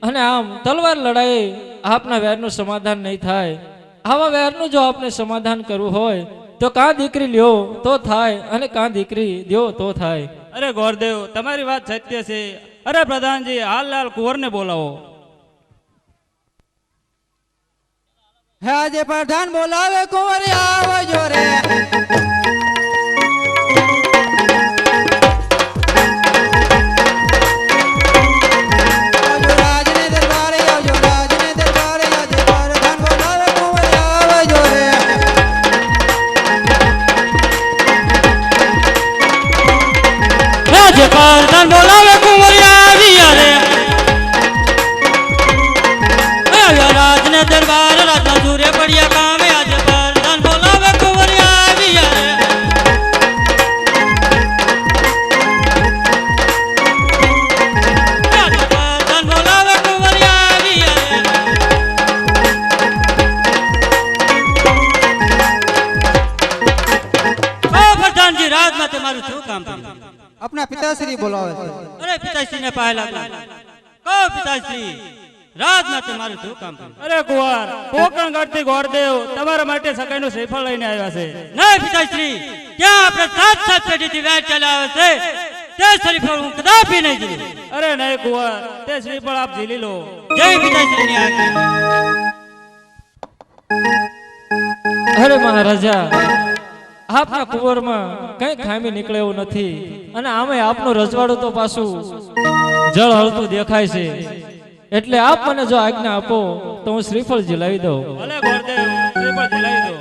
અને આમ તલવાર લડાઈ આપના વેરનું સમાધાન નહીં થાય। આવા વેરનું જો આપને સમાધાન કરવું હોય તો કાં દીકરી લ્યો તો થાય અને કાં દીકરી દ્યો તો થાય। અરે ગોરદેવ તમારી વાત સત્ય છે। અરે પ્રધાનજી હાલ કુંવરને બોલાવો। હે આજે પ્રધાન બોલાવે કુંવર આવજો રે। પ્રધાન બોલાવે કુંવરિયા આવ્યા રે। રાજને દરબાર રાજા સૂર્ય પડ્યા કામે। આજે પ્રધાન બોલાવે કુંવરિયા આવ્યા રે। પ્રધાન બોલાવે કુંવરિયા આવ્યા રે। પ્રધાનજી રાજમાં તમારું શું કામ છે? अपना पिताश्री बोलावे छे। अरे पिताश्री ने पहला को पिताश्री रात में तुम्हारे શું કામ છે? અરે કુંવર કોકણ ગઢથી ગોરદેવ તમારા માટે સગાઈનું શ્રીફળ લઈને આવ્યા છે। નહીં પિતાશ્રી ક્યાં આપણે સાત સાત પેઢીથી વેર ચલાવે છે તે શ્રીફળ હું કદાપી નહીં જીલું। અરે નહીં કુંવર તે શ્રીફળ આપ ઝીલી લો। જય પિતાશ્રી ની આજ્ઞા। અરે મહારાજા આપના કુંવરમાં કઈ ખામી નીકળે એવું નથી અને આમે આપનું રજવાડું તો પાછું જળ હળતું દેખાય છે। એટલે આપ મને જો આજ્ઞા આપો તો હું શ્રીફળ ઝીલાવી દઉં। ભલે ગોરદેવ શ્રીફળ ઝીલાવી દો।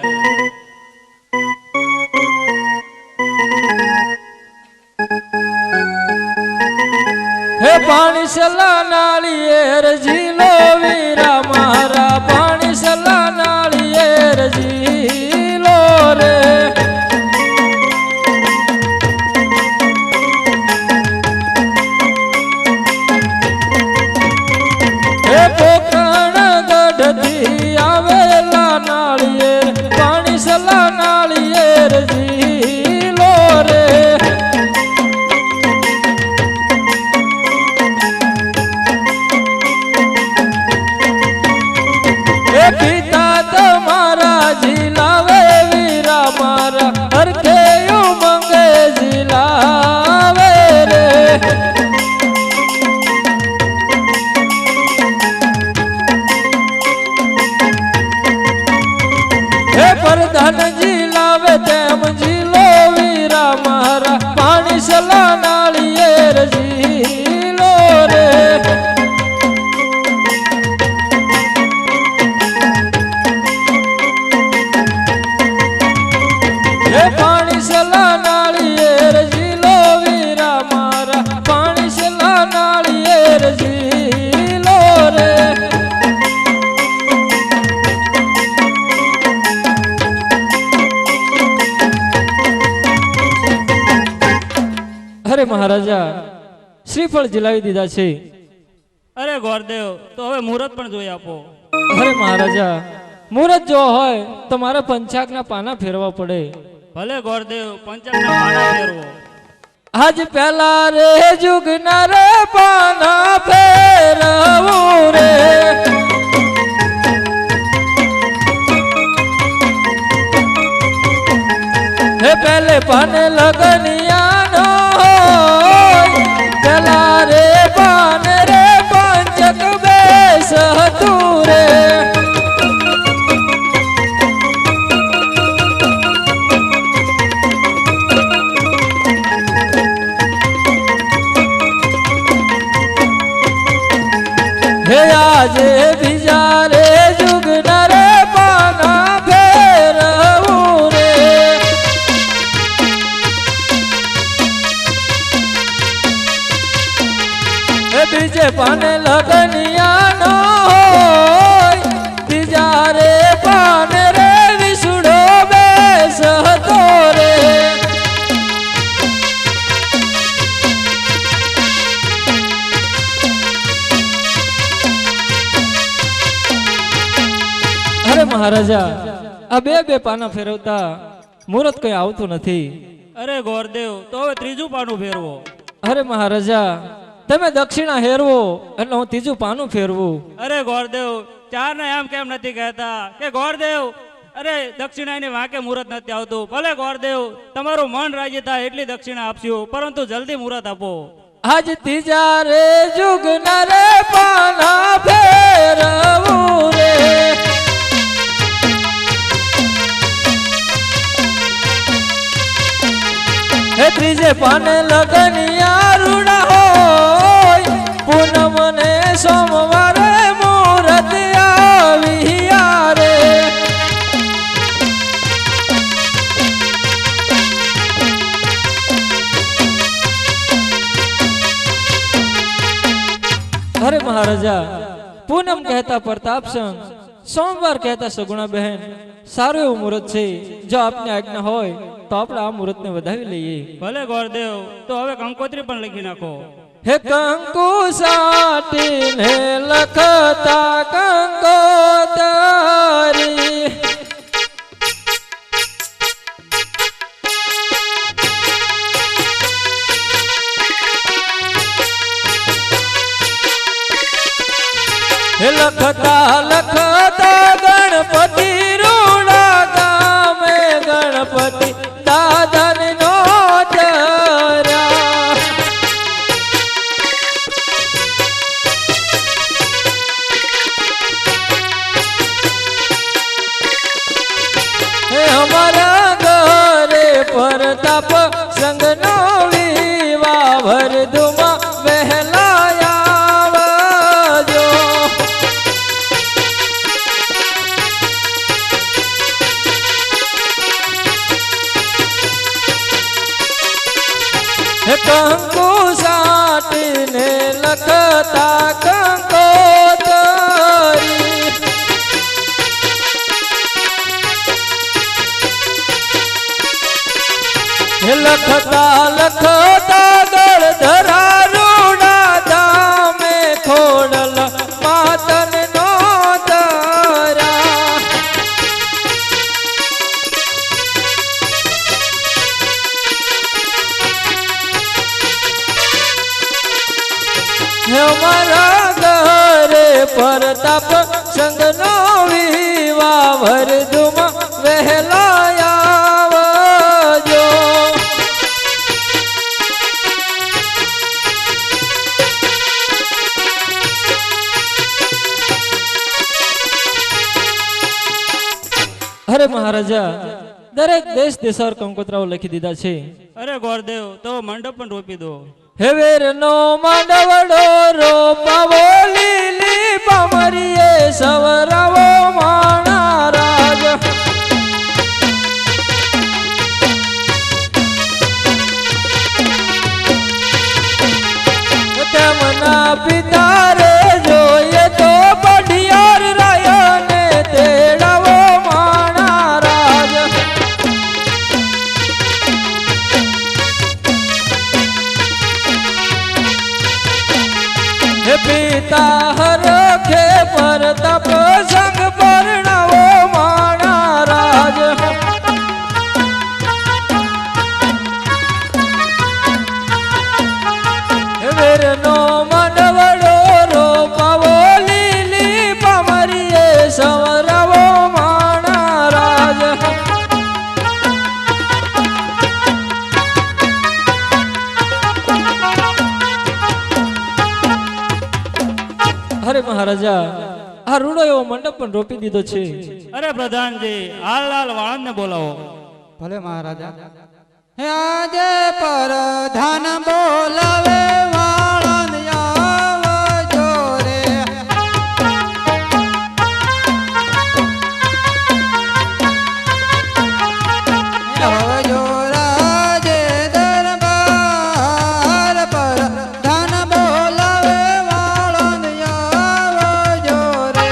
હે પાણી સલા નાળિયેર ઝીલો વીરા મારા પાણી સલા નાળિયેર ઝીલો રે। પોખણ ગઢથી આવેલા નાળિયેર પાણી સલા નાળિયેર ઝીલો રે। એ પિતા તમારા ઝીલાવે વીરા મારા હરખે ઉમંગે ઝીલાવે રે। प्रधान ઝીલાવે તેમ ઝીલો વીરા મારા પાણી સલા નાળિયેર ઝીલો રે। હે પાણી સલા નાળિયેર ઝીલો વીરા મારા પાણી સલા નાળિયેર ઝીલો રે। અરે મહારાજા શ્રીફળ ઝીલાવી દીધા છે। અરે ગોરદેવ તો હવે મુહૂર્ત પણ જોઈ આપો। અરે મહારાજા મુહૂર્ત જો હોય તો મારે પંચાકના પાના ફેરવા પડે। ભલે ગોરદેવ પંચાકના પાના ફેરવો। આજ પહેલા રે જુગના રે પાના ફેરવું રે। હે પહેલે પાને લગનિયા પેલા રે પાન રે પંચક બેસ હતું રે। હે આજે બીજા રે જુગના રે પાના ફેરવું રે। બીજે પાને લગનિયા નો હોય બીજા રે પાને રે વિસુડો બેસ હતો રે। અરે મહારાજા આ બે પાના ફેરવતા મુહૂર્ત કઈ આવતું નથી। અરે ગોરદેવ તો હવે ત્રીજું પાનું ફેરવો। અરે મહારાજા તમે દક્ષિણા હેરવો એટલે હું ત્રીજું પાનું ફેરવું. અરે ગોરદેવ, ચારને એમ કેમ નથી કહેતા કે ગોરદેવ, અરે દક્ષિણાની વાંકે મુહૂર્ત નથી આવતું. ભલે ગોરદેવ, તમારું મન રાજી થાય એટલી દક્ષિણા આપશું, પરંતુ જલ્દી મુહૂર્ત આપો. આજ ત્રીજા રે જુગના રે પાના ફેરવું રે. હે ત્રીજે પાને લગનિયા રૂડા હોય, પૂનમ ને સોમવારે મુહૂર્ત આવ્યા રે. અરે મહારાજા, પૂનમ કહેતા પ્રતાપસંગ, સોમવાર કહેતા સગુણા બહેન, સારું એવું મુહૂર્ત છે. જો આપને આજ્ઞા હોય તો આપણે આ મુહૂર્તને વધાવી લઈએ. ભલે ગોરદેવ, તો હવે કંકોત્રી પણ લખી નાખો. હે કંકુ સાટીને લખતા કંકોતરી, હે લખતા લખતા ગણપતિ રૂડા ગામે ગણપતિ દાદાને નો જરા. હે અમારા ઘરે પ્રતાપ સંગનો વિવાહ ભરદુમાં વહેલા આવજો. હે કંકુ સાટીને લખતા કંકોતરી, હે લખતા લખતા ગળધરા રૂડા ધામે ખોડલ માતન નો તરા. હે અમારા ઘરે પ્રતાપ સંગનો વિવાહ ભરદુમાં વહેલા આવજો. અરે મહારાજા, દરેક દેશ દેશાવર કંકોત્રાઓ લખી દીધા છે. અરે ગોરદેવ, તો મંડપ પણ રોપી દો. હે વેરનો માંડવડો રોપાવો, લીલી પામરીએ સવરાવો માણા રાજ. તેમના પિતા રે જોઈએ તો પઢિયાર રાયને તેડાવો માણા રાજ. હે પિતા હરખે પ્રતાપ સંગ પરણાવો માણા રાજ. હે વેરનો મંડવડો રોપાવો, લીલી પામરીએ સવરાવો માણા રાજ. અરે મહારાજા, આ રૂડો એવો મંડપ પણ રોપી દીધો છે. અરે પ્રધાનજી, હાલ વાળંદને બોલાવો. ભલે મહારાજા. હે આજે પ્રધાન બોલાવે વાળંદ આવજો રે. આવજો રાજે દરબાર, પ્રધાન બોલાવે વાળંદ આવજો રે.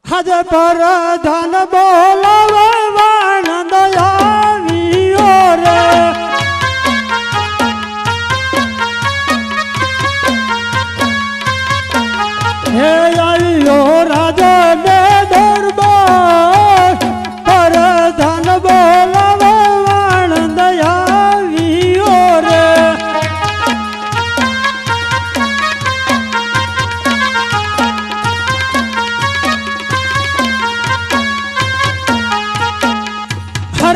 આજે પ્રધાન બોલાવે વાણંદ આવ્યો રે.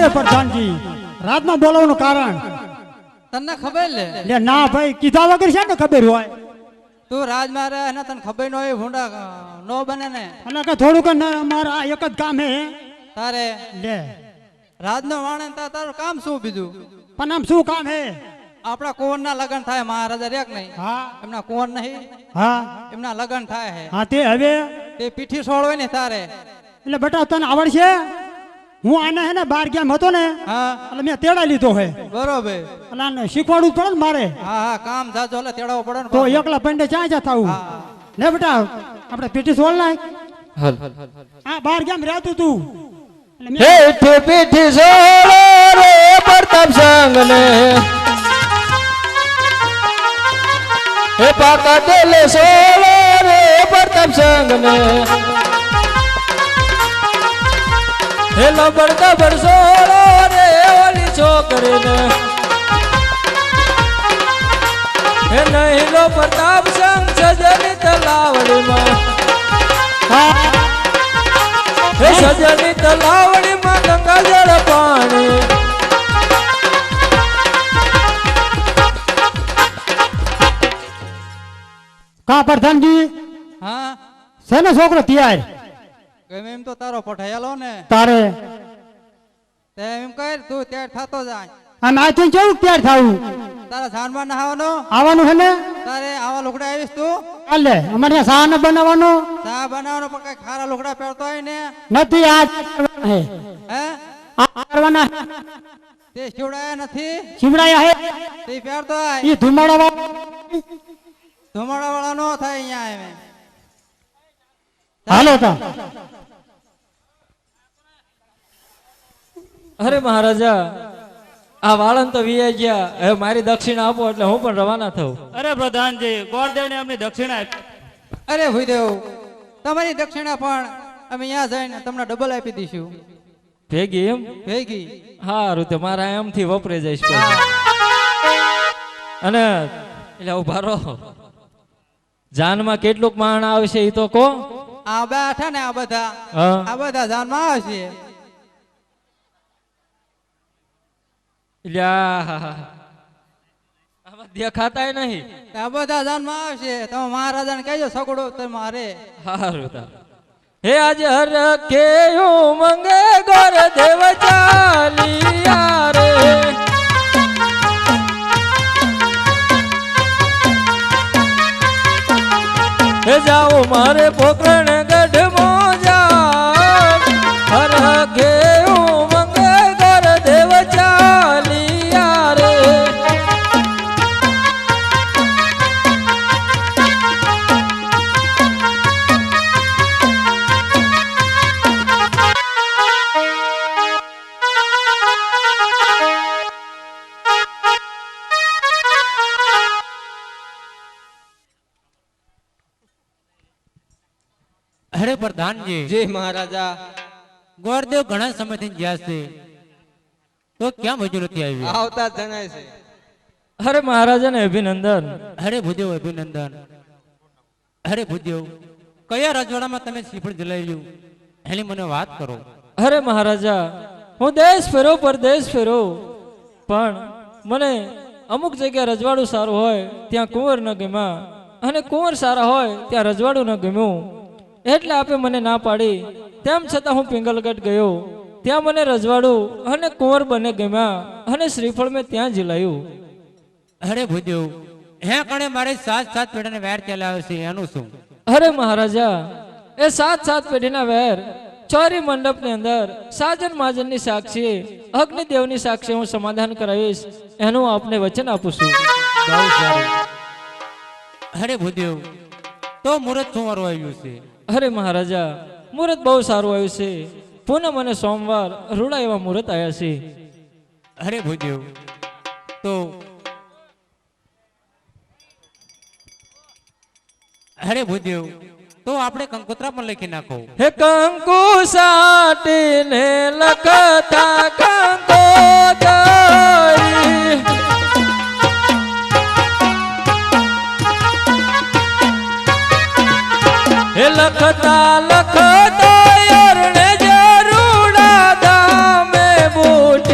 પ્રધાનજી રાતમાં બોલાવવાનું કારણ તને ખબર લે લે ના ભાઈ કીધા વગર છે ને ખબર હોય તું રાજમાં રહે ને તને ખબર ન હોય ભૂંડા નો બને ને અને કે થોડુંક મારા એક જ કામ હે તારે લે રાજનો વાણે તારું કામ શું બીજું પણ આમ શું કામ હે આપણા કુંવરના લગ્ન થાય મહારાજા રેક નહીં હા એમના કુંવર નહીં હા એમના લગ્ન થાય હે હા તે હવે તે પીઠી સોળ હોય ને તારે એટલે બેટા તને આવડશે હું આને હે ને બાર ગેમ હતો ને હા એટલે મેં તેડા લીધો હે બરોબર એટલે આને શીખવાડવું જ પડે ને મારે હા હા કામ જાજો એટલે તેડાવવો પડે ને તો પાછું. એકલા પંડે ક્યાં જતા આવું હા. લે બેટા આપણે પીઠી સોળ નાખ હાલ હા બાર ગેમ રહેતું તું એટલે મેં હેઠે પીઠી સોળો રે પ્રતાપ સંગને હે પાકા દેલે સોળો રે પ્રતાપ સંગને હે લબડ દબડ સોળો રે ઓલી છોકરીને હે નહીં લો પ્રતાપ સંગ સજની તલાવડીમાં હે સજની તલાવડીમાં ગંગા જળ પાણી કા પ્રધાનજી હા શેનો છોકરો તૈયાર ગમે એમ તો તારો પઠાયેલો ને તારે તે એમ કર તું ત્યાં થતો જાય આમ આજથી કેવું તૈયાર થવું તારા જાનમાં નહાવાનો આવવાનું છે ને તારે આવા લુગડા આવીશ તું કાલે અમારે ત્યાં શાહ ન બનાવવાનો ચા બનાવવાનો પણ કઈ ખારા લુગડા પહેરતો હોય ને નથી આ હે હે આ કરવાના તે શિવડાયા નથી શિવડાયા હે તે પહેરતો હોય ઈ ધુમાડા ધુમાડા વાળા નો થાય અહીંયા એમ હાલો તા અરે મહારાજા આ વાળન તો વીઆઈ ગયા હવે મારી દક્ષિણા આપો એટલે હું પણ રવાના થઉં અરે પ્રધાનજી ગોરદેવને અમની દક્ષિણા આપી. અરે ભૂદેવ તમારી દક્ષિણા પણ અમે અહીંયા જઈને તમને ડબલ આપી દઈશું ભેગી એમ ભેગી હારું તે મારા એમથી વપરાઈ જઈશ પછી. અને એટલે ઉભા રહો જાનમાં કેટલુંક માણ આવશે એ તો કહો આ બેઠા ને આ બધા હા આ બધા જાનમાં આવશે એટલે આમાં દેખાતાય નહીં આ બધા જાનમાં આવશે તમે મહારાજાને કહેજો સગડો તમારે હારું તા હે આજ હર કે મંગે ગોર દેવ ચાલિયા રે હે જાઓ મારે પોકરણ ગઢ મોજા હર કે મંગે ગોર દેવ ચાલિયા રે અરે પ્રધાનજી જી મહારાજા ગોરદેવ ઘણા સમયથી ગયા છે તો ક્યાં હજુ નથી આવી આવતા જણાય છે અરે મહારાજાને અભિનંદન અરે ભૂદેવ અભિનંદન અરે ભૂદેવ કયા રજવાડામાં તમે શ્રીફળ જલાવ્યું એની મને વાત કરો અરે મહારાજા હું દેશ ફેરો પરદેશ ફેરો પણ મને અમુક જગ્યાએ રજવાડું સારું હોય ત્યાં કુંવર ન ગમ્યા અને કુંવર સારા હોય ત્યાં રજવાડું ન ગમ્યું એટલે આપે મને ના પાડી તેમ છતાં હું પિંગલગઢ ગયો ત્યાં મને રજવાડું અને કુંવર બને ગમ્યા અને શ્રીફળ મેં ત્યાં જીલાયું અરે ભૂદેવ હે કણે મારે સાત પેઢાને વેર ચલાવે છે એનું શું અરે મહારાજા એ સાત પેઢીના વેર ચોરી મંડપની અંદર સાજન માજનની સાક્ષી અગ્નિદેવની સાક્ષી હું સમાધાન કરાવીશ એનું આપને વચન આપું છું બહુ સારું અરે ભૂદેવ તો મુહૂર્ત શું વારું આવ્યું છે અરે મહારાજા મુહૂર્ત બહુ સારું આવ્યું છે પૂનમ અને સોમવાર રૂડા એવા મુહૂર્ત આવ્યા છે અરે ભૂદેવ તો અરે ભૂદેવ તો આપણે કંકોત્રા પણ લખી નાખો હે કંકુ સાટીને લખતા કંકોત્રી હે લખતા અરણે જરૂડા દામે બૂટ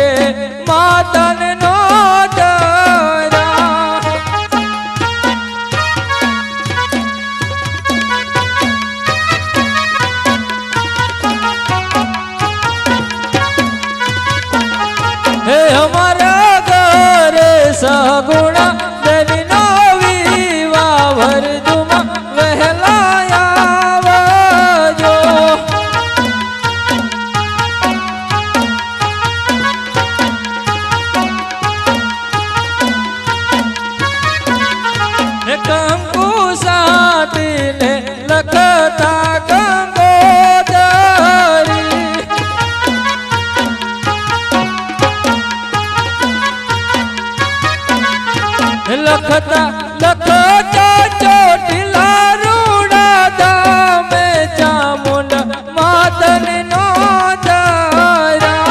સગુણ દેવીનો વિવાહ વરદુમાં વહેલા આવજો. હે કંકુ સાટીને લખતા ગંગોદરી લખતા લખતા ચોટીલા રૂડા ધામે ચામુંડ માતની નો દરા.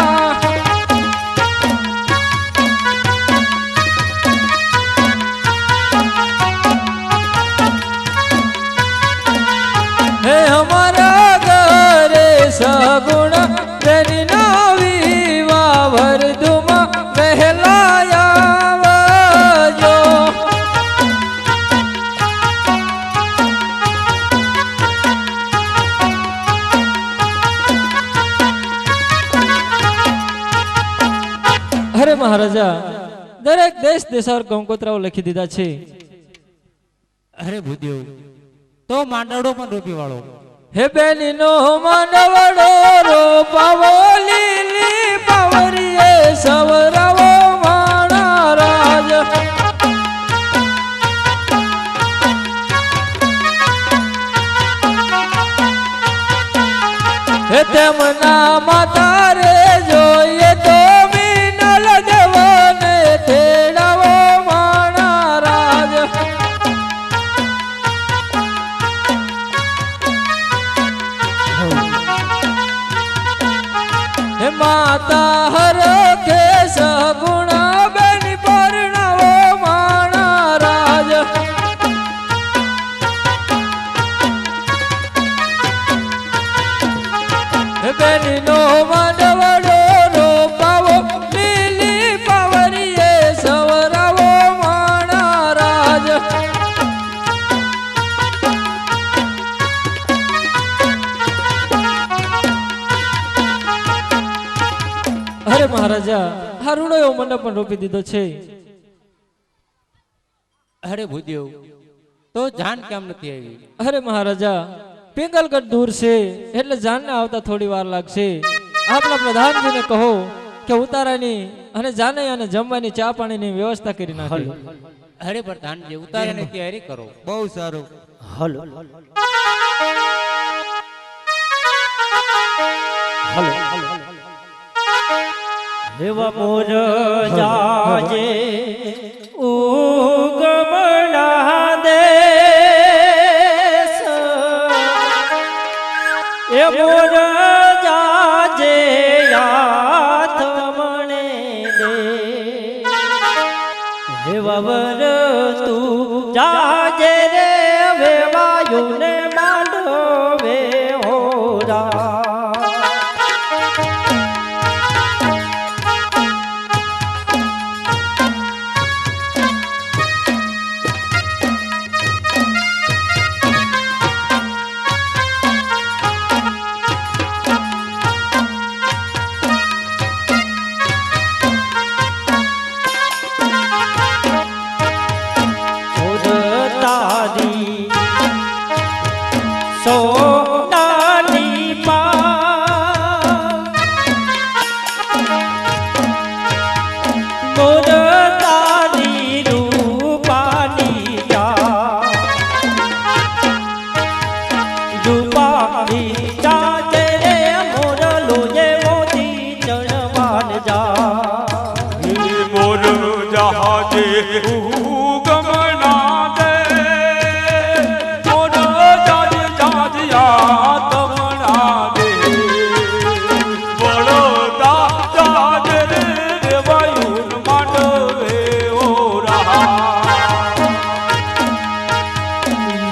હે અમારા ઘરે સગુણ બેનનો વિવાહ વરદુમાં વહેલા આવજો. અરે મહારાજા, દરેક દેશ દેશાવર કંકોત્રાઓ લખી દીધા છે. અરે ભૂદેવ, તો માંડવડો પણ રોપી વાળો. હે બેનનો માંડવડો રોપાવો લીલી પાવરીએ સવરાવો માણા રાજ. હે તેમના માતા રે જોઈએ તો મિનલ દેવને તેડાવો માણા રાજ. હે માતા હર કે સગુણ બેન પરણાવો માણા રાજ. હે બેનનો માંડવડો રોપાવો લીલી પાવરીએ સવરાવો માણા રાજ. અરે મહારાજા, આ રૂડો એવો મંડપ પણ રોપી દીધો છે. અરે ભૂદેવ, તો જાન કેમ નથી આવી? અરે મહારાજા, પિંગલગઢ દૂર છે એટલે જાનને આવતા થોડી વાર લાગશે. આપણા પ્રધાનજીને કહો કે ઉતારાની અને જાને અને જમવાની ચા પાણીની વ્યવસ્થા કરી નાખે. અરે પ્રધાનજી, ઉતારાની તૈયારી કરો. બહુ સારું. એવા મોર જાજે ઉગમણા દેશ એ મોર જાજે યાદ મણે દે એવા વર તું જાજે રે વેવાયુને માંડવે હોરા.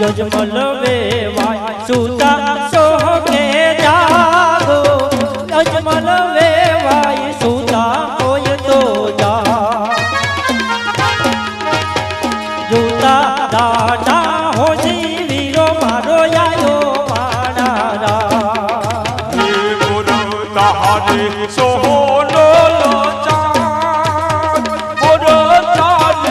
यजमल वेवाय सुता सोके जागो यजमल वेवाय सुता कोय तो जा जूता दादा हो जी वीरो मारो आयो माणारा गुरु तारे सोलो लो चांद गुरु तारे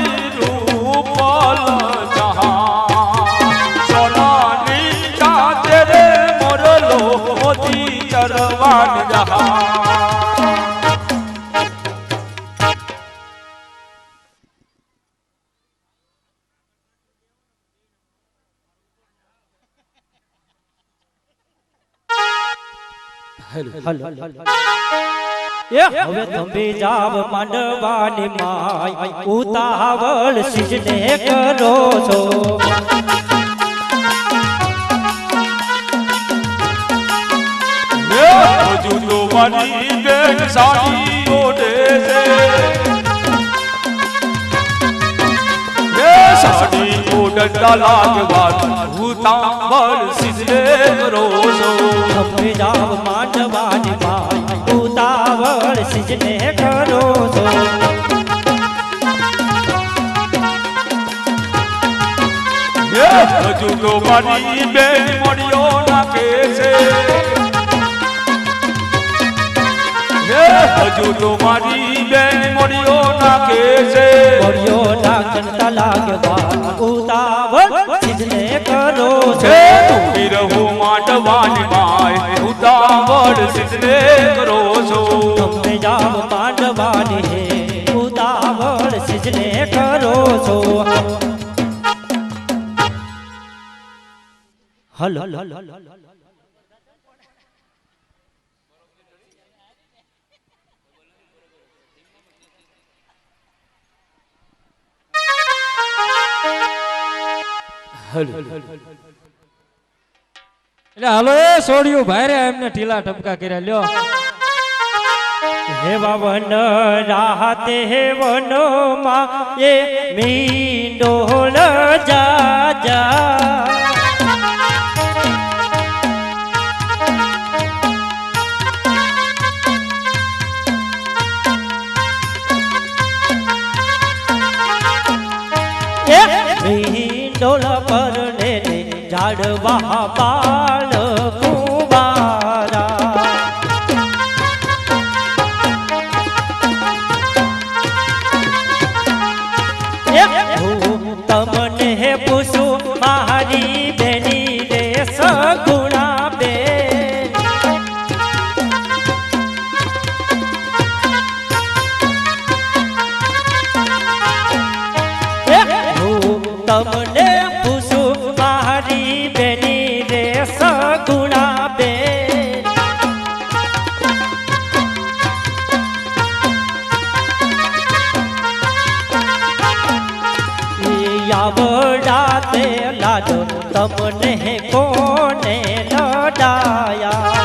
એ હવે તમે જાવ માંડવાની માય ઉતાવળ સિજને કરો છો હજુ તો મારી બેન સાડી ઓઢે છે સાડી ઓઢતા લાગવા ઉતાવળ સિજને કરો છો તમે જાવ માંડવાની માય ઉતાવળ સિજને કરો છો હજુ તો મારી બેન મળ્યો નાખે છે હજુ તો મારી બેન મળ્યો નાખે છે બોલ્યો નાખતા લાગવા ઉતાવળ સિજને કરો છો તું રહો માંડવાની માય ઉતાવળ સિજને કરો છો તમે જાવ માંડવાની હે ઉતાવળ સિજને કરો છો હલો એટલે હાલો એ છોડ્યું ભાઈરે એમને ઢીલા ટપકા કર્યા લ્યો હે વન રાહતે હે વનમાં એ મીંડોળ જા જા મીંડોળ પર ને ઝાડવા બાળ કુંવારા તમને પૂછું મારી બેની રે સગુણા બેન તમને પૂછું મારી બેની રે સગુણા બેન આવડા તે લાડો તમને કોને લડાયા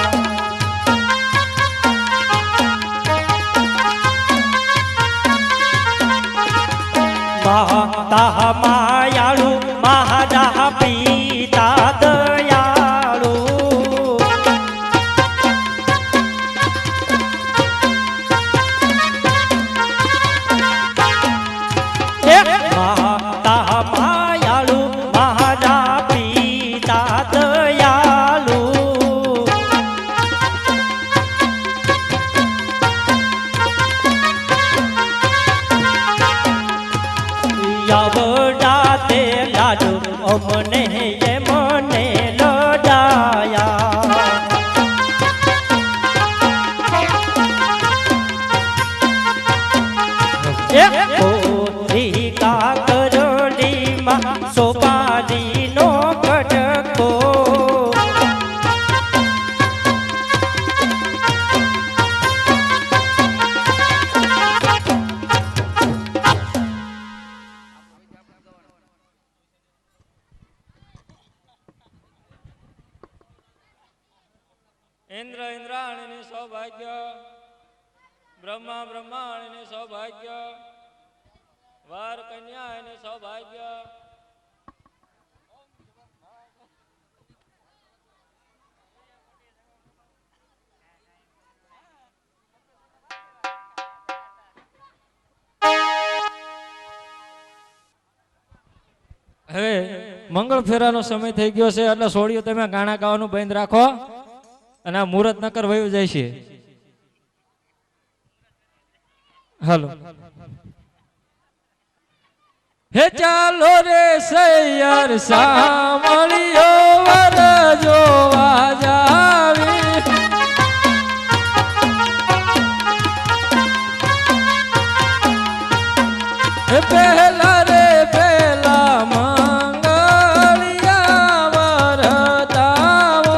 માતા માયાળુ મહારા પિતા દયાળુ માતા માયાળુ મહારા પિતા દયાળુ આવડા તે લાડુ અમને એ મને લડાયા કોરી કાકરડીમાં સોપારીનો કટકો ઇન્દ્ર ઇન્દ્રાણીની સૌભાગ્ય બ્રહ્મા બ્રહ્માણીની સૌભાગ્ય વાર કન્યા એની સૌભાગ્ય હવે મંગળ ફેરાનો સમય થઈ ગયો છે એટલે છોડ્યું તમે ગાણા ગાવાનું બંધ રાખો અને આ મુહૂર્ત નકર વયું જાય છે હાલો હે ચાલો રે સૈયર સામળિયો વર જોવા જાવી હે પહેલા રે પહેલા મંગળિયા વરતાવો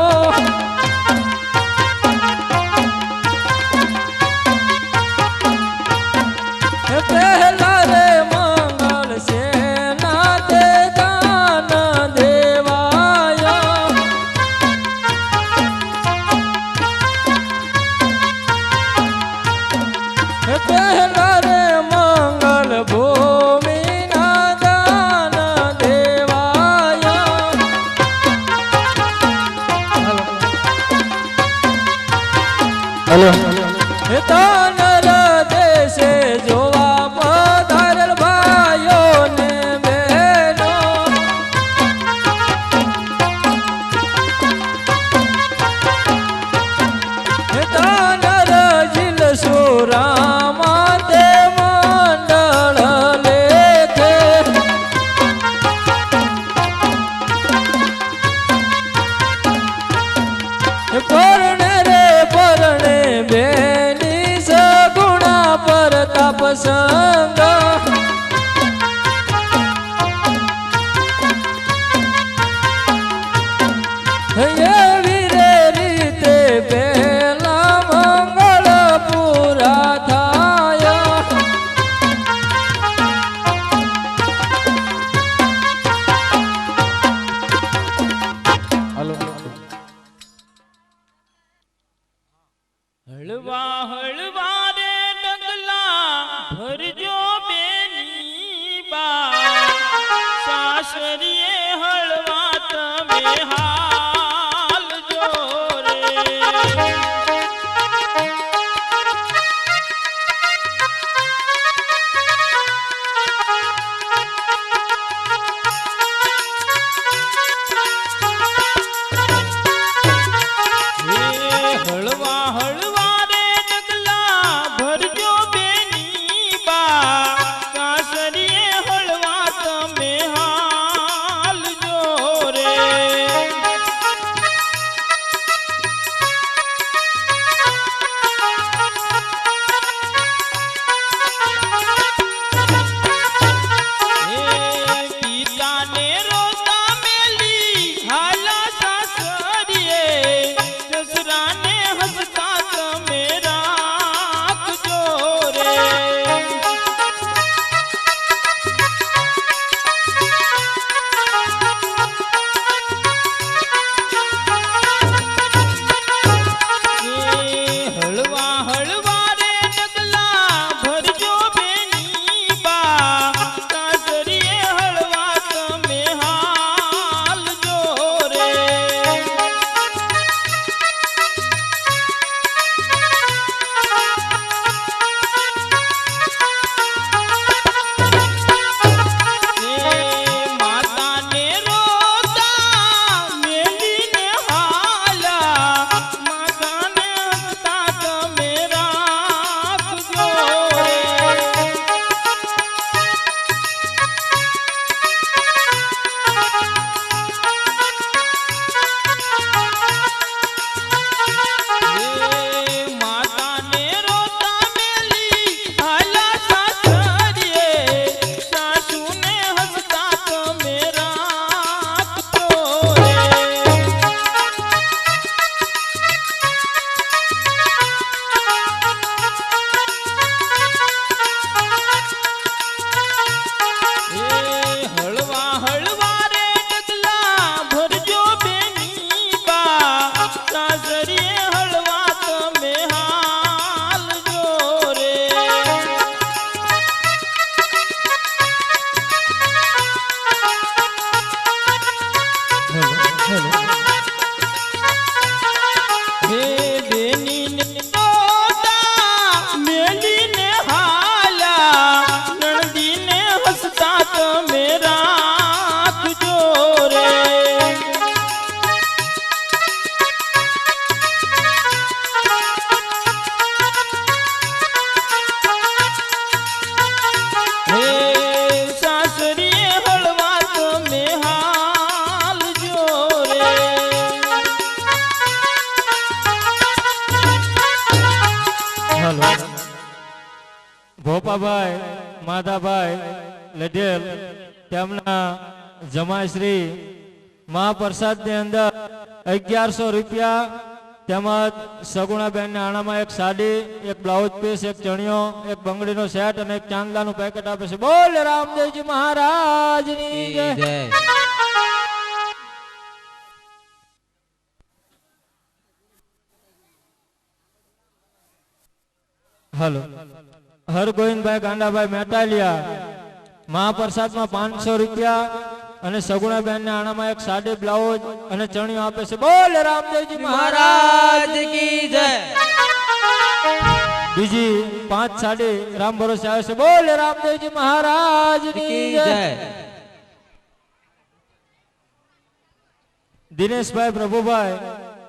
હાલો હે તાનર દેશે જોવા પધારેલ ભાઈઓ ને બહેનો હે તાનર જીલ સુરામા તે મંડળ લેખે પરણે રે પરણે બેની સગુણા પરતાપ સંગ એવી રે રીતે પેલા મંગળ પૂરા થાય હળવા હળવા રે ડગલા ભરજો બેની બા સાસરીએ હળવા તમે હાલજો રે હળવા હળવા રે ડગલા ભરજો બેની બા સાસરીએ હળવા તમે હાલજો રે પિતાને રોતા મેલી હાલા સાસરીએ સસરાને હસતા તમે રાખજો રે હળવા હળવા રે ડગલા ભરજો બેની બા સાસરીએ હળવા તમે હાલજો રે માતાને રોતા મેલીને હાલા માતાને હસતા તમે રાખજો માતાને રોતા મેલી હાલા સાસરીએ સાસુને હસતા તમે રાખજો હળવા હળવા રે ડગલા ભરજો બેની બા સાસરીએ હળવા તમે હાલજો રે હે બેનીને રોતા મેલીને હાલા નણદીને હસતા તમે રાખજો રે હે સાસરીએ હળવા તમે હાલજો રે હાલો ભોપાભાઈ માધાભાઈ લડેલ તેમના જમાશ્રી મહાપ્રસાદની અંદર 1100 રૂપિયા તેમજ સગુણાબેન ને આણામાં એક સાડી એક બ્લાઉઝ પીસ એક ચણિયો એક બંગડીનો સેટ અને એક ચાંદલાનું પેકેટ આપે છે બોલ રામદેવજી મહારાજની જય હાલો હરગોવિંદભાઈ ગાંડાભાઈ મેટાલિયા મહાપ્રસાદમાં 500 રૂપિયા અને સગુણાબેન ને આણામાં એક સાડી બ્લાઉઝ અને ચણિયો આપે છે બોલ રામદેવજી મહારાજ કી જય બીજી 5 સાડી રામ ભરોસે આવે છે. બોલ રામદેવજી મહારાજ કી જય. દિનેશભાઈ પ્રભુભાઈ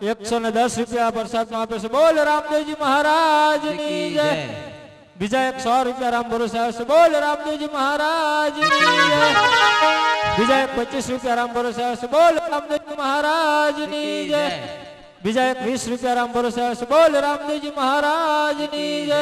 110 રૂપિયા પ્રસાદમાં આપે છે. બોલ રામદેવજી મહારાજ ની જય. બીજા 100 રૂપિયા રામ ભરોસે આવે છે. બોલ રામદેવજી મહારાજ ની જય. બીજા 25 રૂપિયા રામ ભરોસે આવે છે. બોલ રામદેવજી મહારાજ ની જય. બીજા 20 રૂપિયા રામ ભરોસે આવે છે. બોલ રામદેવજી મહારાજ ની જય.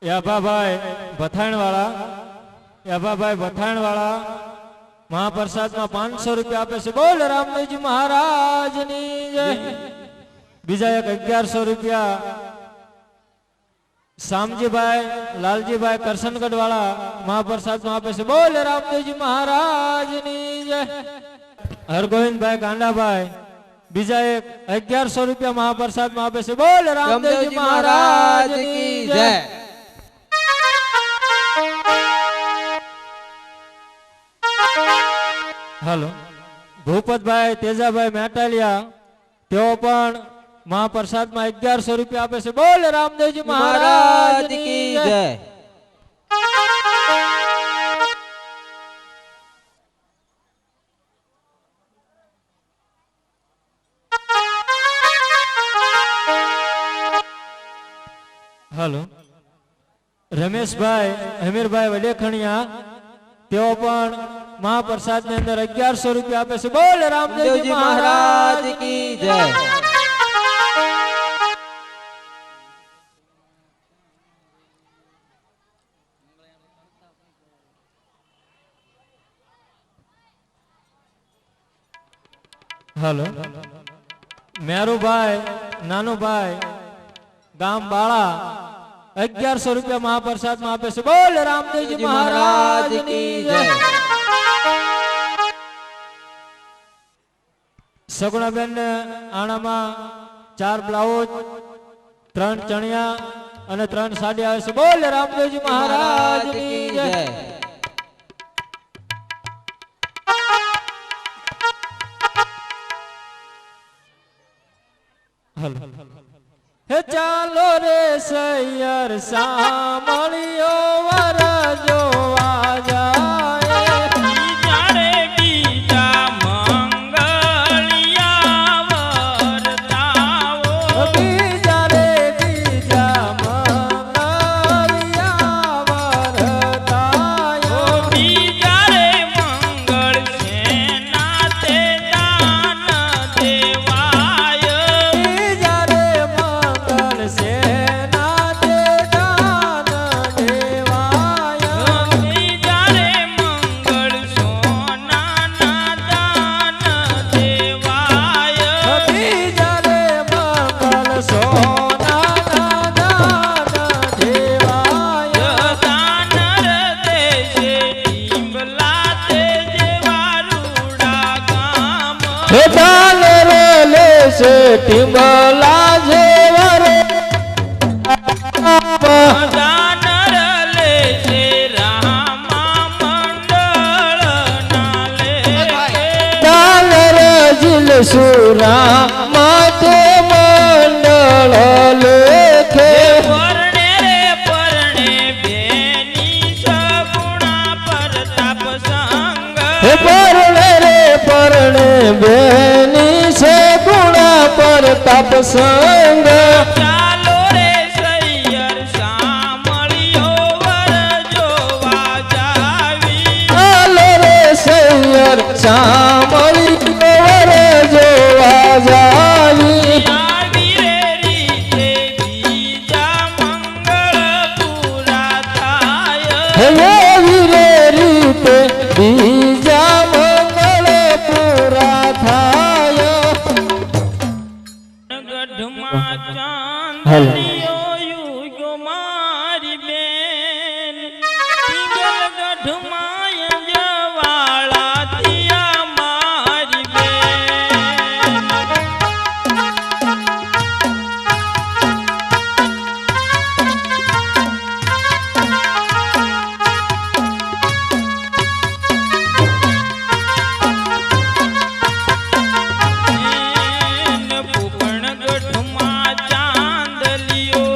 યાભાભાઈ ભથાણવાળા મહાપ્રસાદમાં 500 રૂપિયા આપે છે. બોલ રામદેવજી મહારાજ ની જય. બીજા 1100 રૂપિયા શામજીભાઈ લાલજીભાઈ કરશનગઢ વાળા મહાપ્રસાદમાં આપે છે. બોલ રામદેવજી મહારાજ ની જય. હરગોવિંદભાઈ કાંડાભાઈ બીજા 1100 રૂપિયા મહાપ્રસાદમાં આપે છે. બોલ રામદેવજી મહારાજ ની જય. હાલો ભૂપતભાઈ તેજાભાઈ મેટાલિયા તેઓ પણ મહાપ્રસાદમાં 1100 રૂપિયા આપે છે. બોલ રામદેવજી મહારાજ કી જય. હાલો રમેશભાઈ હમીરભાઈ વડેખણિયા તેઓ પણ મહાપ્રસાદ ની અંદર 1100 રૂપિયા આપે છે. બોલ રામદેવજી મહારાજ કી જય. હાલો મેરુભાઈ નાનુભાઈ ગામ બાળા 1100 રૂપિયા મહાપ્રસાદ માં આપે છે. બોલ રામદેવજી મહારાજ ની જય. સગુણાબેન ને આણામાં 4 બ્લાઉઝ 3 ચણિયા અને 3 સાડી આવે છે. બોલ રામદેવજી મહારાજ ની જય. હે ચાલો રે સૈયર સામળિયો વર જોવા જાય. જાણે ગીતા મંગળિયા વરતાવો. બીજા રે બીજા મંગળિયા વરતાયો. બીજા રે મંગળ સેના તે દાન દેવાય. બીજા રે મંગળ સેના બિરબલા જેવા રે જીલ સુરા માતે મંડળ લેખે પરણે રે પરણે બેની સગુણા પરતાપ સંગ પરણે રે પરણે બેની છે ગુણા પરતાપ સંગ ચાલો રે સૈયર સામળિયો વર જોવા જાવી ચાલો રે સૈયર સામળી વર જોવા જાવી આવી રે રીતે બીજા મંગળ પૂરા થાય એવી રે રીતે બીજા મંગળ પૂરા થાય ગઢમાં ચાંદલિયો યુગ્યો મારી બેન પિંગલ ગઢમાં જવાળા થયા મારી બેન પૂકણ ગઢમાં ચાંદલિયો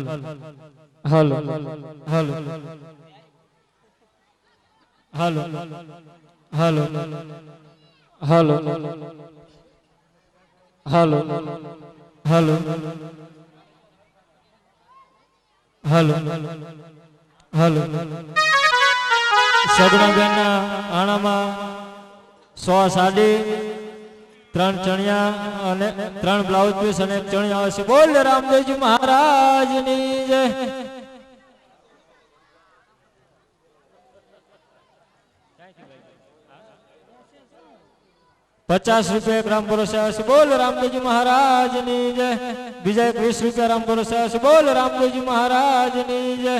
હાલો હાલો હાલો હાલો હાલો હાલો હાલો હાલો હાલો સગુણાબેનના આણામાં 100 સાડી 3 ચણિયા અને 3 બ્લાઉઝ પીસ અને 1 ચણિયા આવશે. બોલ રામદેવજી મહારાજની જય. ₹50 એક રામ ભરોસે આવશે. બોલ રામદેવજી મહારાજની જય. બીજા એક ₹20 રામ ભરોસે આવશે. બોલ રામદેવજી મહારાજની જય.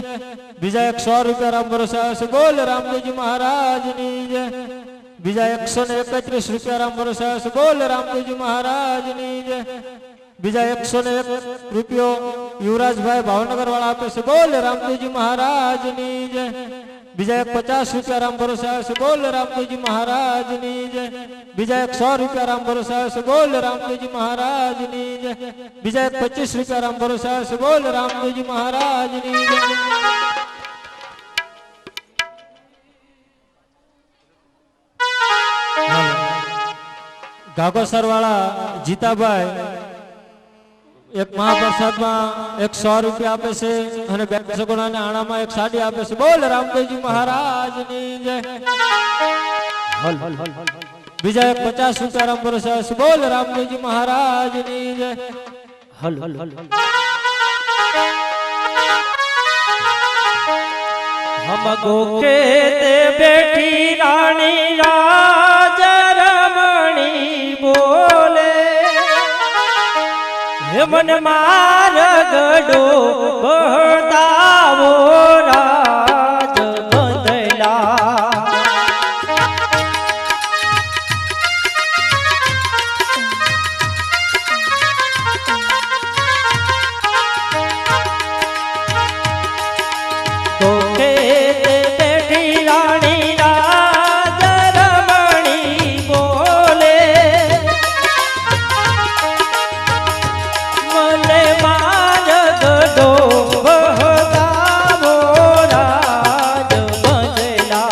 બીજા એક ₹100 રામ ભરોસે આવશે. બોલ રામદેવજી મહારાજની જય. બીજા ₹131 રામ ભરોસે આવશે. બોલ રામદેવજી મહારાજની જય. બીજા ₹101 યુવરાજભાઈ ભાવનગર વાળા આપે છે. બોલ રામદેવજી મહારાજની જય. બીજા ₹50 રામ ભરોસે આવશે. બોલ રામદેવજી મહારાજની જય. બીજા ₹100 રામ ભરોસે આવશે. બોલ રામદેવજી મહારાજની જય. બીજા ₹25 રામ ભરોસે આવશે. બોલ રામદેવજી મહારાજની જય. ગાગોસર વાળા જીતાભાઈ એક મહાપ્રસાદમાં ₹100 આપે છે અને 2 સગુણાના આણામાં 1 સાડી આપે છે. બોલ રામદેવજી મહારાજની જય. બીજા ₹50 રામ ભરોસે આવશે. બોલ રામદેવજી મહારાજની જય. हम गोके ते बैठी रानी राज रमणी बोले हे मन मार गडो बतावो राज बदला गोके ते बैठी रानी राज रमणी बोले मने मार गडो बतावो राज बदला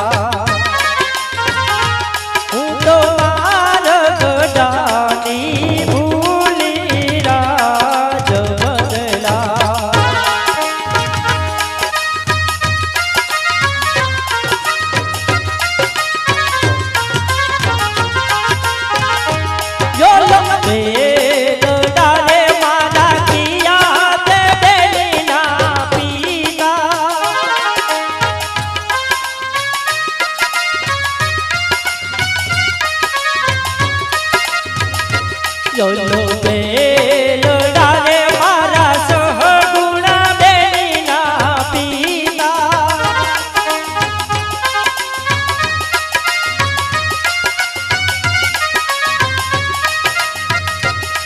હું તો માર ગડાની ભૂલી રાજ બદલા yo lo ve dale mala kiya te delina pita yo lo ve dale mala sahguna delina pita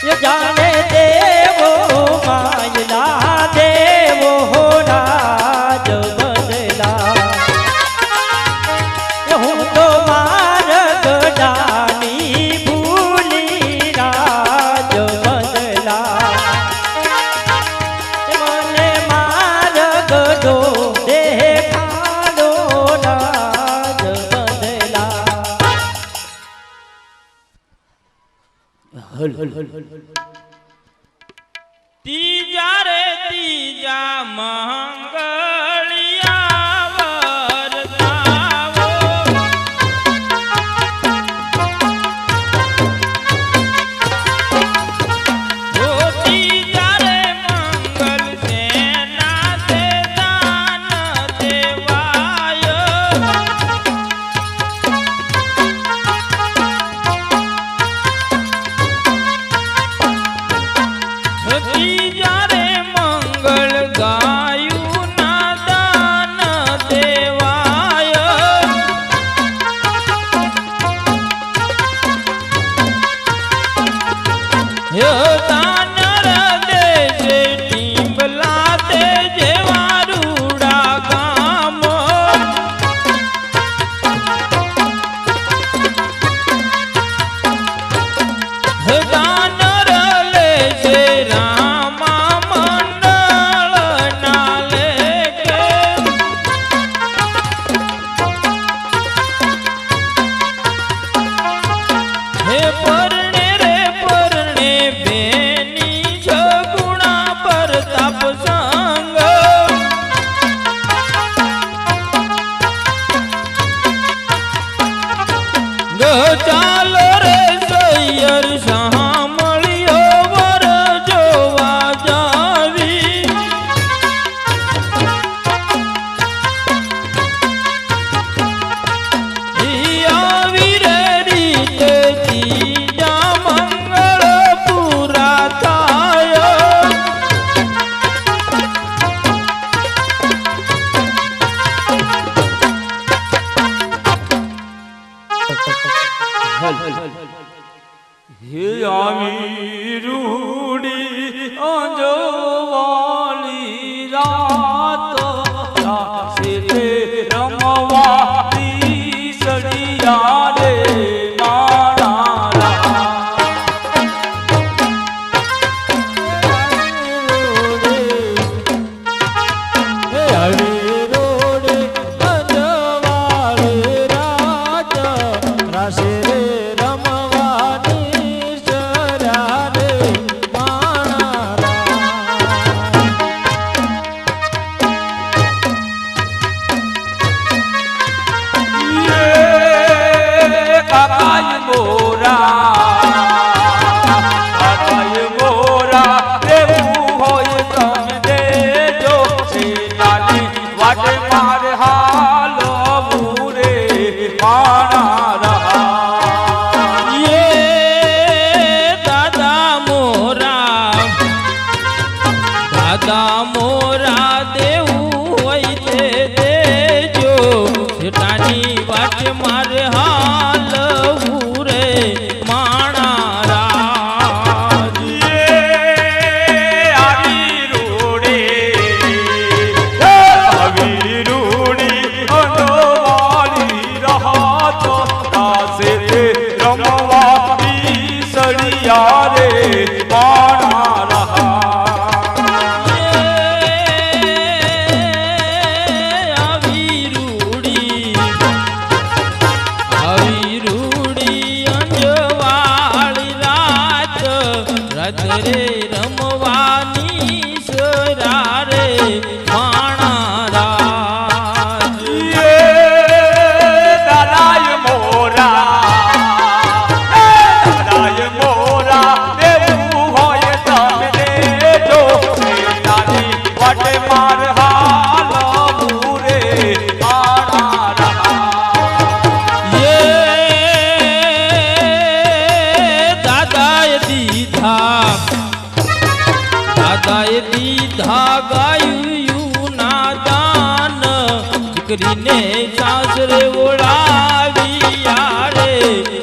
ये जाने देवो मायला देवो राज बदला ये हूँ तो मार गडानी भूली राज बदला ये मने मार गडो देखाडो राज बदला तीजा रे तीजा मंगलिया वरदाવો ઓ तीजा रे मंगल सेना से दान देवाय तीजा रे मंगल गायु ना दान देवाय यो दान दे जे टींबला ते जेवा रूड़ा गाम दान ले जे रामा मंडल ना હે આવી રૂડી અંજવાલી રાત રાસે તે રમવાતી સડિયા રે મારા દાદા મોરા દેવું હોય તે દેજો સેટાની વાટ મારે હાલવું રે માણા રાજ આવી રૂડી અંજવાલી રાત રાસે તે રમવાતી સડિયા રે મારા રે રમવાની સરારે માણા રાજ દાદાય મોરા દેવું હોય તમે દેજો તારી વાટે માર હાલવું રે દાદાએ દીધા ગાયું ના દાન દીકરીને સાસરે ઓળાવ્યા રે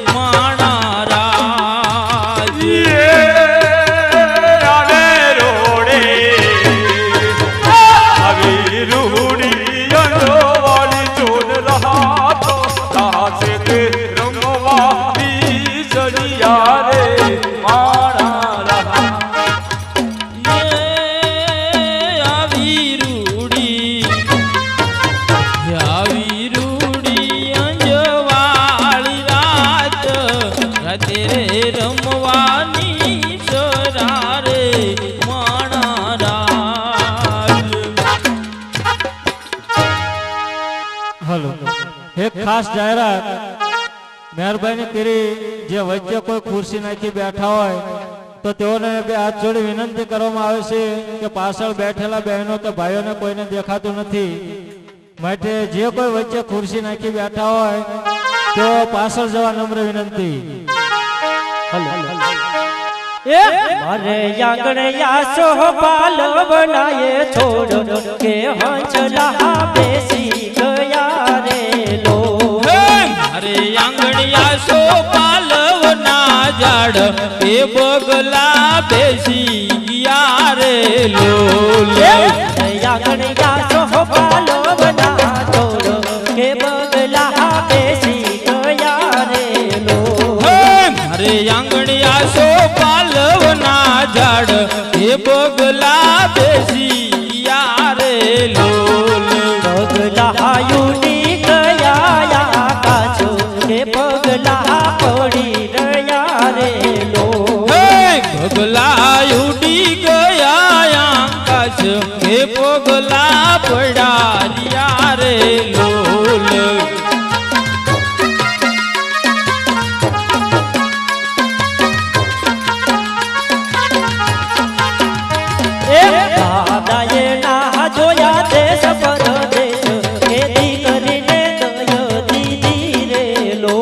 માણા રાજ આવી રૂડી અંજવાલી ચોર રાત રાસે તે રમવાતી સડિયા રે મારા આવી રૂડી અંજવાળી રાત રાતે રમવાની સરારે માણા રાજ હલો એક ખાસ જાહેરાત મહેરબાની કરી જે વચ્ચે કોઈ ખુરશી નાખી બેઠા હોય તો તેઓને બે હાથ જોડી વિનંતી કરવામાં આવે છે કે પાછળ બેઠેલા બહેનો કે ભાઈઓને કોઈને દેખાતું નથી માટે જે કોઈ વચ્ચે ખુરશી નાખી બેઠા હોય તેઓ પાછળ જવા નમ્ર વિનંતી મારે આંગણિયા સોપાલ બનાયે છોડ કે હંસલા બેસી ગયા રે લો મારે આંગણિયા સોપાલવના ઝાડ એ બગલા બેસી ગયા રે લોલ આંગણિયા સોપાલ બના છોડ કે બગલા બેસી ગયા રે લો મારે આંગણિયા સોપાલવના ઝાડ એ બગલા બેસી ગયા રે લોલ બગલા યુની ગયા આકાશો કે પગલા પડી રહ્યા રે લો પગલા ઉડી ગયા આકાશ એ પગલા પડ્યા રહ્યા રે લોલ દાદાએ ના જોયા દેશ પરદેશ ખેતી કરીને દય દીધી રે લો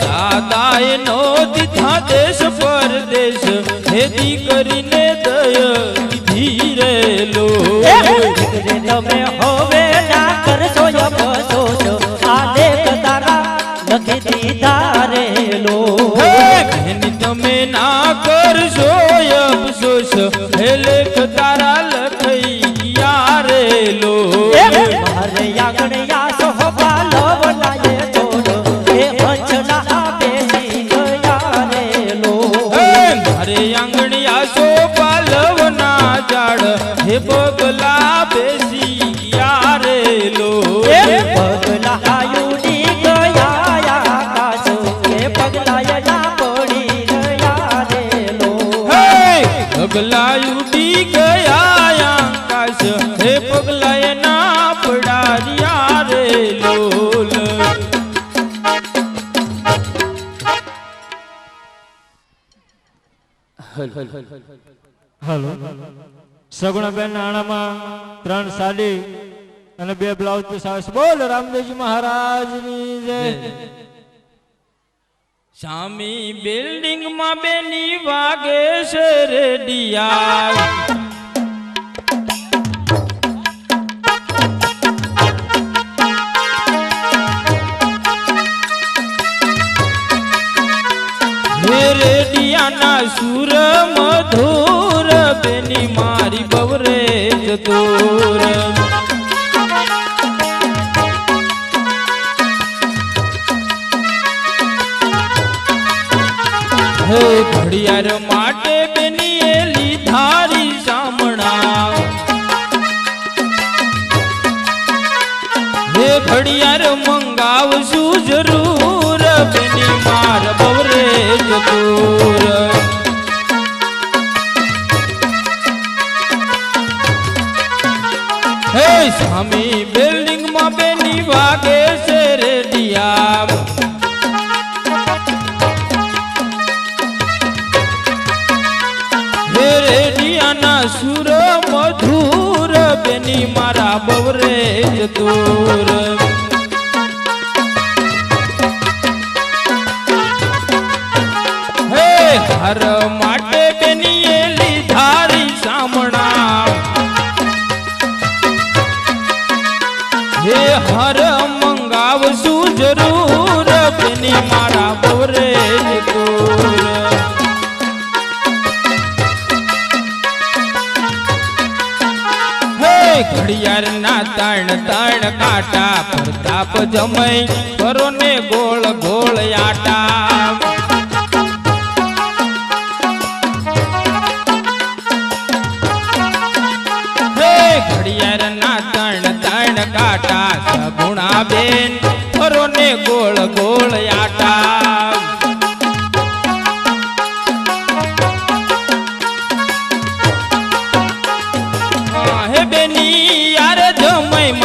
દાદાએ નો દીધા દેશ પરદેશ ખેતી કરીને દય દીધી રે લો તમે હવે ના કરશો અફસોસ આ દેખ તારા લખી દીધા રે લો તમે તમે ના કરશો અફસોસ હે લેખ તારા લખાઈ ગયા રે લો મારે આંગણિયા સોફા લવલાએ જોડો એ હંસલા બેસી ગયા રે લો મારે આંગણિયા સોફા લવના ઝાડ હે પગલા બેસી ગયા રે લો પગલા ઉડી ગયા આકાશ એ પગલા ના પડી ગયા રે લો પગલા ઉડી ગયા આકાશ હે પગલા ના પડારિયા રે લોલ હાલો સગુણાબેન આણામાં 3 સાડી અને 2 બ્લાઉઝ પીસ આવે છે. બોલ રામદેવજી મહારાજની જય. સામી બિલ્ડિંગ માં બેની વાગે છે રેડિયા રેડિયાના સુર મધુર બેની મારી બવરે જતોર હે ઘડિયાળ માટે બેની એલી ધારી સામણા હે ઘડિયાળ મંગાવશું જરૂર બેની માર બવરે જતોર હે સામી બિલ્ડિંગ માં બેની વાગે છે રેડિયા રેડિયાના સુર મધુર બેની મારા બવરે જતોર હે હર માટે બેની એલી ધારી સામણા હે હર મંગાવશું જરૂર બેની મારા બવરે જતોર ઘડિયાળ ના તાણ તાણ કાટા પ્રતાપ જમઈ કરો ને ગોળ ગોળ આટા હે ઘડિયાળ ના તાણ તાણ કાટા સગુણા બેન કરો ને ગોળ ગોળ આટા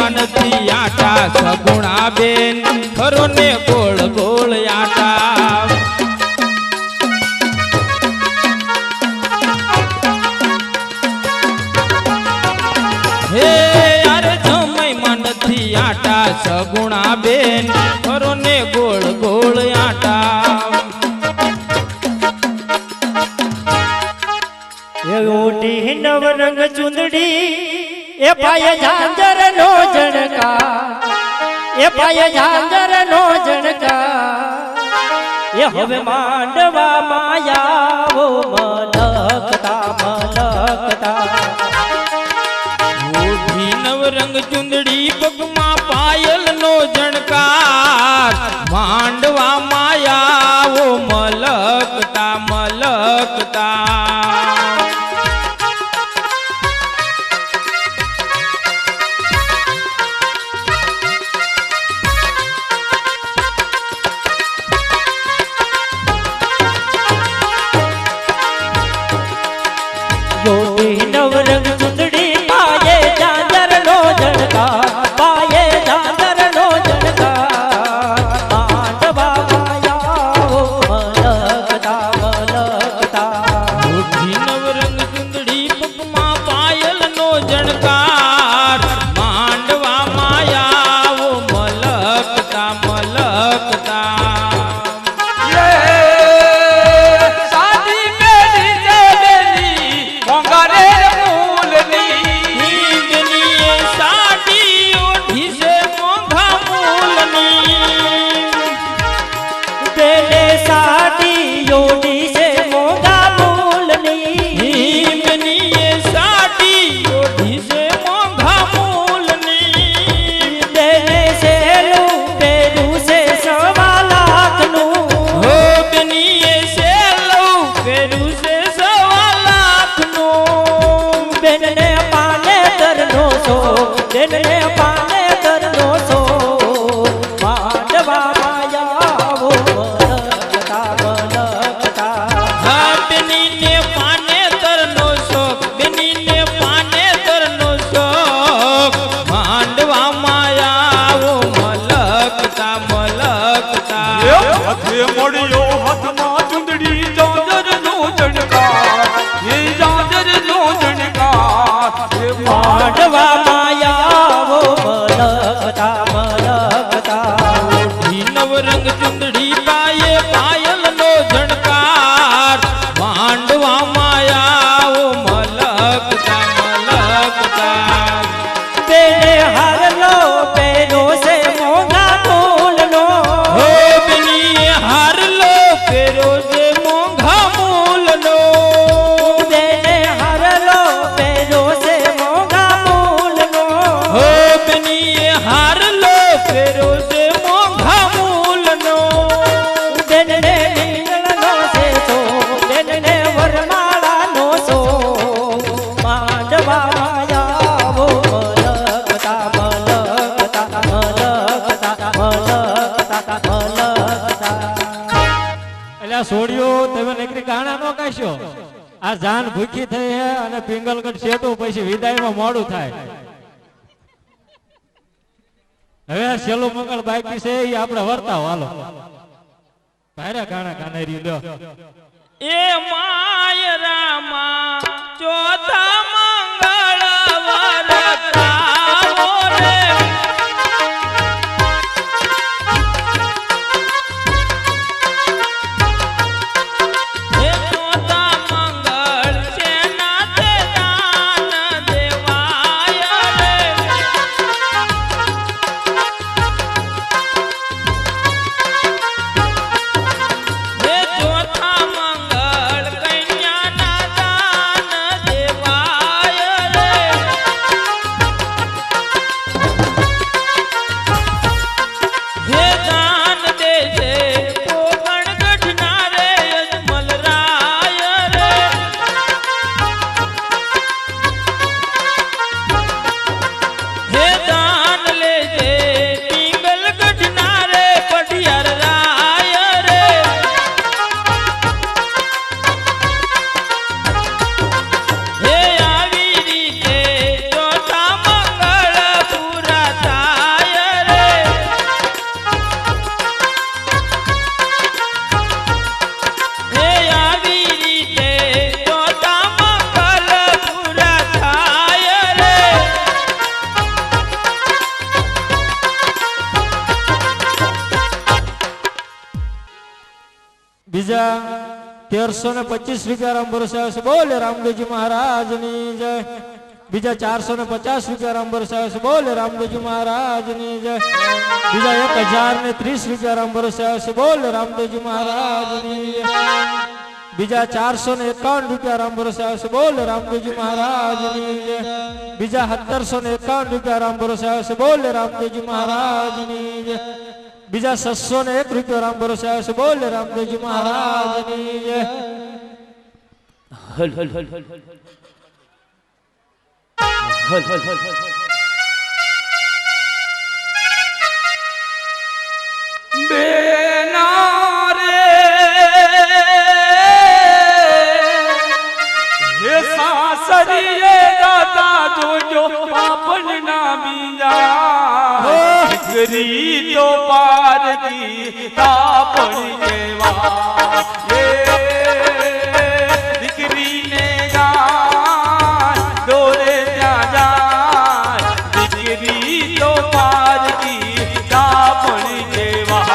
નથી આટા સગુણા બેન ખરો ને ગોળ ગોળ આટા હે યાર જમઈમાં નથી આટા સગુણા બેન ખરો ને ગોળ ગોળ આટા એ ઓઢી નવરંગ ચુંદડી એ પાય ઝાંઝર નો જણકા એ પાય ઝાંઝર નો જણકા એ હવે માંડવા માયાવો મલકતા મલકતા ઓઢી નવરંગ ચુંદડી પગમાં પાયલ નો જણકાર માંડવા માયાવો મલકતા મલકતા નવરંગ ચુંદડી પાયે ઝાંઝર નો જણકા પાયે ઝાંઝર નો જણકા માંડવા માયાઓ મલકતા મલકતા વેચું છે 1.25 લાખનું. બેનને પાને તરનો સો બેનને પાને તરનો સો માંડવા માયાવો મલકતા મલકતા હા બેનીને પાનેતરનો શોખ, બેનીને પાનેતરનો શોખ, માંડવામાં આવો મલકતા મલકતા. હાથે મળ્યો હાથમાં ચૂંદડી જાજરનો જણકાર એ જાજરનો જણકાર એ માંડવા માયાવો મલકતા મલકતા ઈ નવરંગ ચુંદડી પાયે પાયલનો ઝણકાર, માંડવામાં આવો મલકતા મલકતા. બેને હારલો પેલો છે મોંઘા ફૂલનો હો બેની હારલો ફેરો છે મોંઘા મૂલનો. બેને હારલો પેલો છે મોંઘા ફૂલનો હો બેની હારલો ફેરો છે મોંઘા મૂલનો. બેનને મીણનો છે સો બેનને વરમાળાનો સો માંડવા માયાવો મલકતા મલકતા મલકતા મલકતા મલકતા એટલે છોડ્યો તમે નકરી ગાણા નો કાશો. આ જાન ભૂખી થઈ હે અને પિંગલગઢ સેતુ પછી વિદાયમાં મોડું થાય. હવે આ છેલ્લું મંગળ બાકી છે એ આપણે વર્તાવ હાલો. ભારે ગાણા કાનેરી લ્યો. એ માયરામાં ચોથા મંગળ વરતાવો રે. એ ચોથા મંગળ શેના તે દાન દેવાય રે. હે ચોથા મંગળ કન્યાના દાન દેવાય રે. હે દાન દેજે કોકણ ગઢના રે અજમલ રાય રે. હે દાન લેજે પિંગલ ગઢના રે પઢિયાર રાય રે. હે આવી રીતે ચોથા મંગળ પૂરા થાય રે. હે આવી રીતે ચોથા મંગળ પૂરા થાય રે. બીજા 1325 રૂપિયા રામ ભરોસે આવે છે. બોલે રામદેવજી મહારાજની જય. બીજા 450 રૂપિયા રામ ભરોસે આવે છે. બોલે રામદેવજી મહારાજની જય. બીજા 1030 રૂપિયા રામ ભરોસે આવે છે. બોલે રામદેવજી મહારાજની જય. બીજા 451 રૂપિયા રામ ભરોસે આવે છે. બોલે રામદેવજી મહારાજની જય. બીજા 1751 રૂપિયા રામ ભરોસે આવે છે. બોલે રામદેવજી મહારાજની જય. બીજા 601 રૂપિયા રામ ભરોસે આવે છે. બોલે રામદેવજી મહારાજની જય. બેના રે હે સાસરીએ દાતા જોજો પાપન ના બીજા દીકરી તો પારતી તાપણ કેવા એ દીકરીને ગાય દોરે ત્યાં જાય દીકરી તો પારતી તાપણ કેવા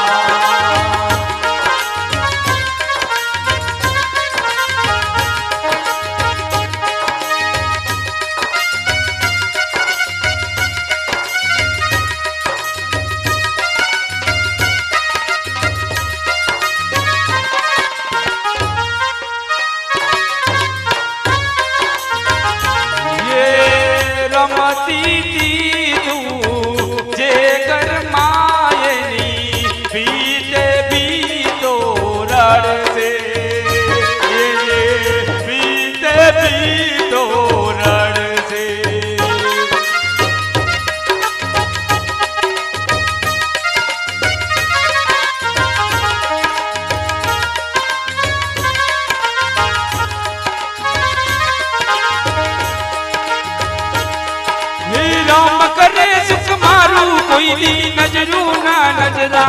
કોઈની નજરું ના નજરા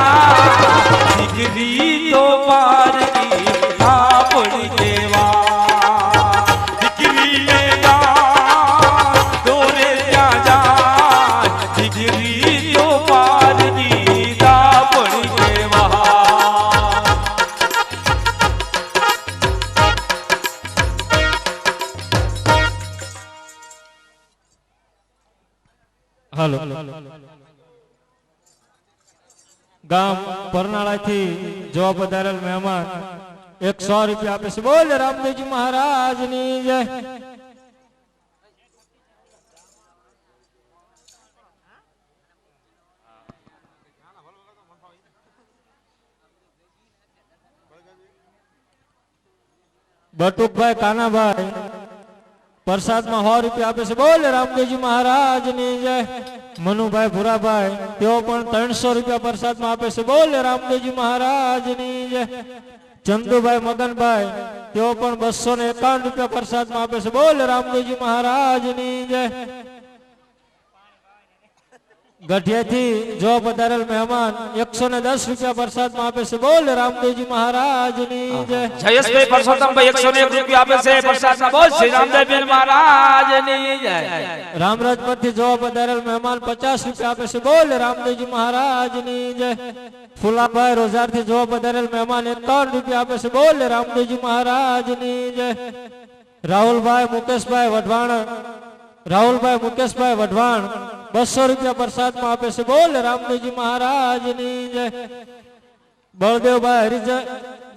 દીકરી તો પારકી આપણી દેવા દીકરીને દાન દોરે ત્યાં જાય દીકરી તો પારકી આપણી દેવા હાલો ગામ પરનાળાથી જોવા પધારેલ મહેમાન 100 રૂપિયા આપે છે. બોલ રામદેવજી મહારાજની જય. બટુકભાઈ કાનાભાઈ પ્રસાદમાં 100 રૂપિયા આપે છે. બોલ રામદેવજી મહારાજની જય. મનુભાઈ ભુરાભાઈ તેઓ પણ 300 રૂપિયા પ્રસાદમાં આપે છે. બોલ રામદેવજી મહારાજની જય. ચંદુભાઈ મગનભાઈ તેઓ પણ 251 રૂપિયા પ્રસાદમાં આપે છે. બોલ રામદેવજી મહારાજની જય. ગઢિયાથી જો પધારેલ મહેમાન 110 રૂપિયા પ્રસાદમાં આપે છે. બોલ રામદેવજી મહારાજની જય. જયેશભાઈ પરસોત્તમભાઈ 101 રૂપિયા આપે છે પ્રસાદમાં. બોલ શ્રી રામદેવ મહારાજની જય. રામરાજપુરથી જો પધારેલ મહેમાન 50 રૂપિયા આપે છે. બોલ રામદેવજી મહારાજની જય. ફુલાભાઈ રોજારથી જો પધારેલ મહેમાન 51 રૂપિયા આપે છે. બોલ રામદેવજી મહારાજની જય. રાહુલભાઈ મુકેશભાઈ વઢવાણ 200 રૂપિયા પ્રસાદમાં આપે છે. બોલ રામદેવજી મહારાજની જય.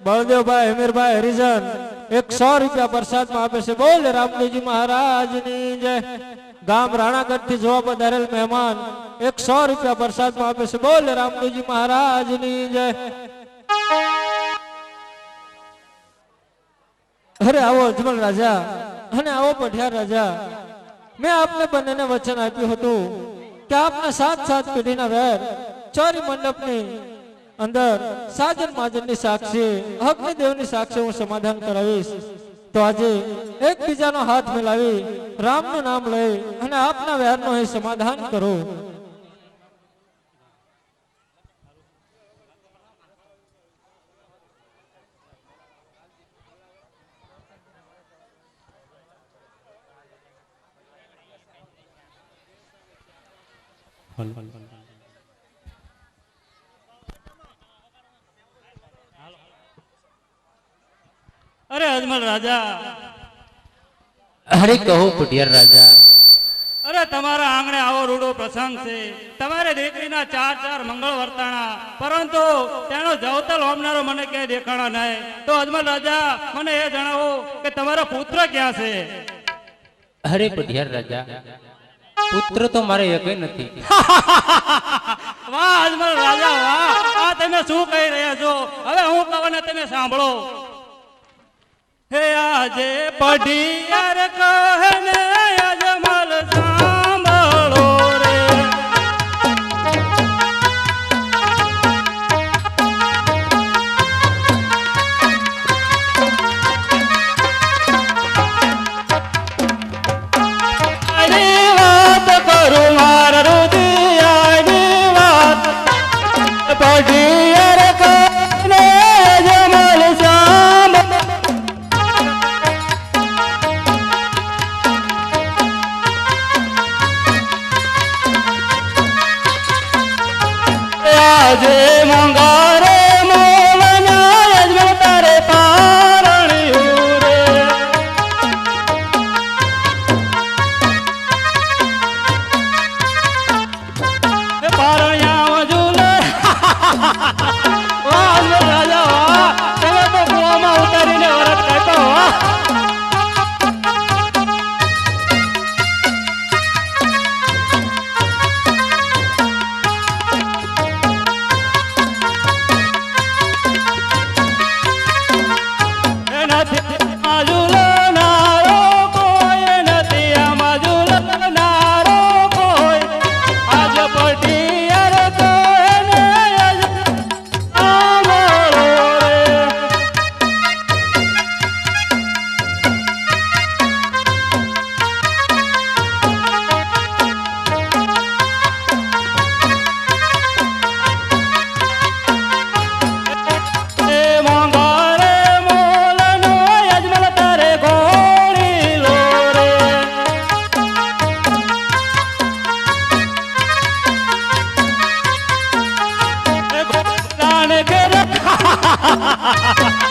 બળદેવભાઈ હમીરભાઈ હરિજન 100 રૂપિયા પ્રસાદમાં આપે છે. બોલ રામદેવજી મહારાજની જય. ગામ રાણાગઢથી જોવા પધારેલ મહેમાન 100 રૂપિયા પ્રસાદમાં આપે છે. બોલ રામદેવજી મહારાજની જય. અરે આવો અજમલ રાજા અને આવો પઢિયાર રાજા, મેં આપને બંનેને વચન આપ્યું હતું કે આપના 7 પેઢીના વેર ચોરી મંડપની અંદર સાજન માજનની સાક્ષી અગ્નિદેવની સાક્ષી હું સમાધાન કરાવીશ. તો આજે એકબીજાનો હાથ મિલાવી રામનું નામ લઈ અને આપના વેરનો એ સમાધાન કરો. અરે અજમલ રાજા, અરે કહો પઢિયાર રાજા. અરે તમારા આંગણે આવો રૂડો પ્રસંગ છે. તમારે દીકરીના 4 મંગળ વર્તાણા, પરંતુ તેનો જવતલ હોમનારો મને ક્યાંય દેખાણા નહીં. તો અજમલ રાજા મને એ જણાવો કે તમારા પુત્ર ક્યાં છે? અરે પઢિયાર રાજા, પુત્ર તો મારે એકય નથી. વાહ અજમલ રાજા વાહ, આ તમે શું કહી રહ્યા છો? હવે હું કહું ને તમે સાંભળો. હે આજે પઢિયાર કહે ને અજમલ સાંભળો રે. વાત કરું મારા રુદિયાની વાત, પઢિયાર કહે ને અજમલ સાંભળો. આજે મંગારે મોવના અજમલ તારે પારણ્યું રે. પારણ્યા ઝૂલે. વાહ અજમલ રાજા વાહ, તમે તો કુવામાં ઉતારીને વરત કાઢો. વાહ હા